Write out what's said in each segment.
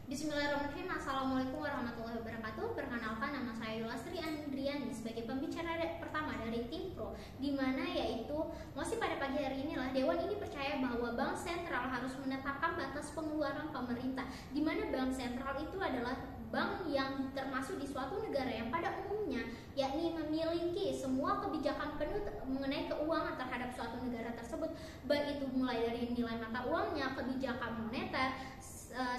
Bismillahirrahmanirrahim. Assalamualaikum warahmatullahi wabarakatuh. Perkenalkan, nama saya Yulastri Andriani sebagai pembicara pertama dari tim Pro, di mana yaitu masih pada pagi hari inilah Dewan ini percaya bahwa Bank Sentral harus menetapkan batas pengeluaran pemerintah, di mana Bank Sentral itu adalah bank yang termasuk di suatu negara yang pada umumnya yakni memiliki semua kebijakan penuh mengenai keuangan terhadap suatu negara tersebut, baik itu mulai dari nilai mata uangnya, kebijakan moneter,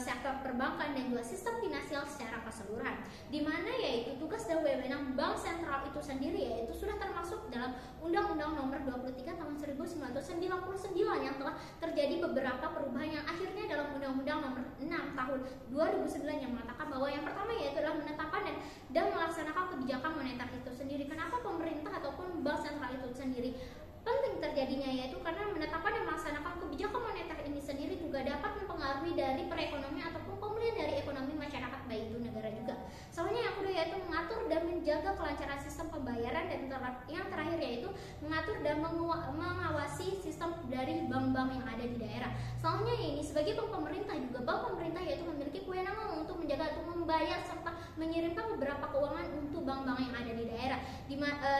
sektor perbankan, dan juga sistem finansial secara keseluruhan, di mana yaitu tugas dan wewenang Bank Sentral itu sendiri yaitu sudah termasuk dalam Undang-Undang Nomor 23 Tahun 1999 yang telah terjadi beberapa perubahan yang akhirnya dalam Undang-Undang Nomor 6 Tahun 2009 yang mengatakan bahwa yang pertama yaitu adalah menetapkan dan melaksanakan kebijakan moneter itu sendiri. Kenapa pemerintah ataupun Bank Sentral itu sendiri penting terjadinya, yaitu karena menetapkan dan melaksanakan kebijakan moneter ini sendiri juga dapat mempengaruhi dari perekonomian ataupun pemulihan dari ekonomi masyarakat, baik itu negara juga. Soalnya yang kedua yaitu mengatur dan menjaga kelancaran sistem pembayaran, dan yang terakhir yaitu mengatur dan mengawasi sistem dari bank-bank yang ada di daerah. Soalnya ini sebagai bank pemerintah juga, bank pemerintah yaitu memiliki kewenangan untuk menjaga, untuk membayar serta mengirimkan beberapa keuangan untuk bank-bank yang ada di daerah.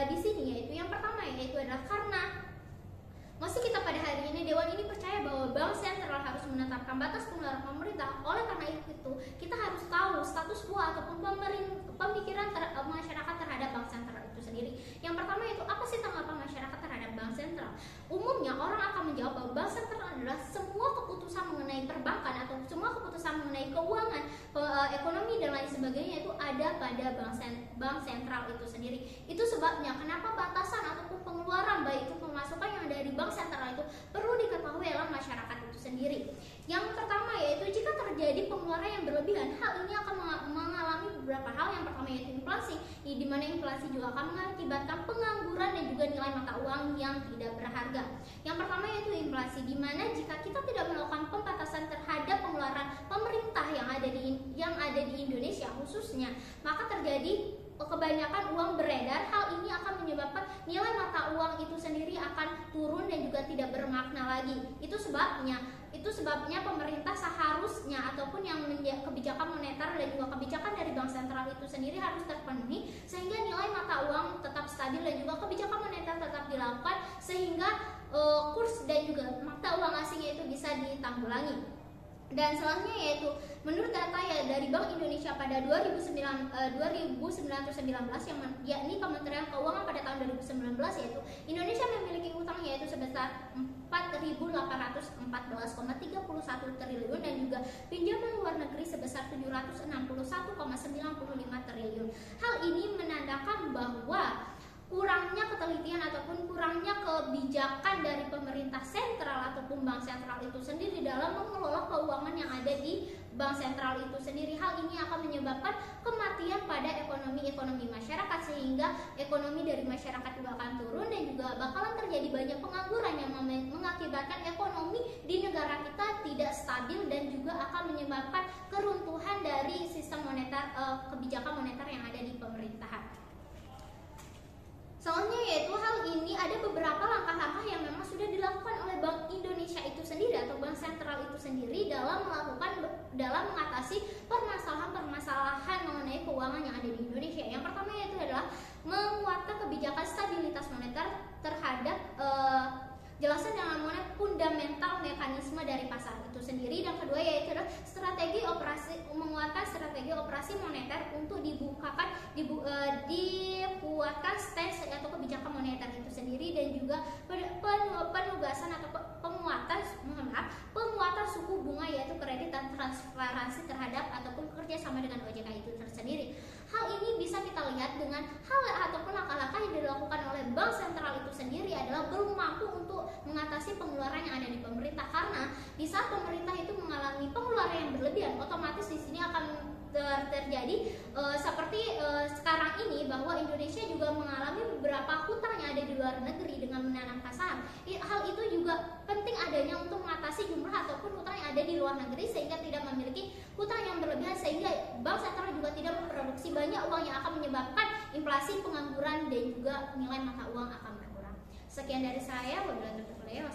Di sini yaitu yang pertama yaitu adalah karena masih kita pada hari ini Dewan ini percaya bahwa Bank Sentral harus menetapkan batas pengeluaran pemerintah. Oleh karena itu kita harus tahu status quo ataupun pemikiran masyarakat terhadap Bank Sentral itu sendiri. Yang pertama itu apa sih tanggapan masyarakat terhadap Bank Sentral? Umumnya orang akan menjawab bahwa Bank Sentral adalah semua keputusan mengenai perbankan atau semua keputusan mengenai keuangan, ekonomi dan lain sebagainya itu ada pada Bank Sentral itu sendiri. Itu sebabnya kenapa batasan ataupun pengeluaran baik itu pemasukan yang dari Bank Sentral itu perlu diketahui oleh masyarakat itu sendiri. Yang pertama yaitu jika terjadi pengeluaran yang berlebihan, hal ini akan mengalami beberapa hal. Yang pertama yaitu inflasi, di mana inflasi juga akan mengakibatkan pengangguran dan juga nilai mata uang yang tidak berharga. Yang pertama yaitu inflasi, di mana jika kita tidak melakukan pembatasan terhadap pengeluaran pemerintah yang ada di Indonesia khususnya, maka terjadi kebanyakan uang beredar. Hal ini akan menyebabkan nilai mata uang itu sendiri akan turun dan juga tidak bermakna lagi. Itu sebabnya pemerintah seharusnya ataupun yang kebijakan moneter dan juga kebijakan dari Bank Sentral itu sendiri harus terpenuhi sehingga nilai mata uang tetap stabil dan juga kebijakan moneter tetap dilakukan sehingga kurs dan juga mata uang asingnya itu bisa ditanggulangi. Dan selanjutnya yaitu menurut data dari Bank Indonesia pada 2019 yang yakni Kementerian Keuangan pada tahun 2019 yaitu Indonesia memiliki utang yaitu sebesar 4.814,31 triliun dan juga pinjaman luar negeri sebesar 761,95 triliun. Hal ini menandakan bahwa kurangnya ketelitian ataupun kurangnya kebijakan dari pemerintah sentral ataupun Bank Sentral itu sendiri dalam mengelola keuangan yang ada di Bank Sentral itu sendiri. Hal ini akan menyebabkan kematian pada ekonomi masyarakat sehingga ekonomi dari masyarakat juga akan turun dan juga bakalan terjadi banyak pengangguran yang mengakibatkan ekonomi di negara kita tidak stabil dan juga akan menyebabkan keruntuhan dari sistem moneter, kebijakan moneter yang ada di pemerintahan. Soalnya yaitu hal ini ada beberapa langkah-langkah yang memang sudah dilakukan oleh Bank Indonesia itu sendiri atau Bank Sentral itu sendiri dalam mengatasi permasalahan mengenai keuangan yang ada di Indonesia. Yang pertama yaitu adalah menguatkan kebijakan stabilitas moneter terhadap jelasan dalam mengenai fundamental mekanisme dari pasar itu sendiri. Dan kedua yaitu adalah menguatkan strategi operasi moneter untuk dibuatkan stance atau kebijakan moneter itu sendiri dan juga penugasan atau penguatan suku bunga yaitu kredit dan transparansi terhadap ataupun kerjasama dengan OJK itu tersendiri. Hal ini bisa kita lihat dengan hal ataupun langkah-langkah yang dilakukan oleh Bank Sentral itu sendiri adalah belum mampu untuk mengatasi pengeluaran yang ada di pemerintah, karena di saat pemerintah itu mengalami pengeluaran yang berlebihan, otomatis di sini akan terjadi seperti sekarang ini bahwa Indonesia juga mengalami beberapa hutang yang ada di luar negeri dengan menanamkan saham. Hal itu juga penting adanya untuk mengatasi jumlah ataupun hutang yang ada di luar negeri sehingga tidak memiliki hutang yang berlebihan, sehingga Bank Sentral juga tidak memproduksi banyak uang yang akan menyebabkan inflasi, pengangguran dan juga nilai mata uang akan berkurang. Sekian dari saya. Wabillahi taufiq wal hidayah.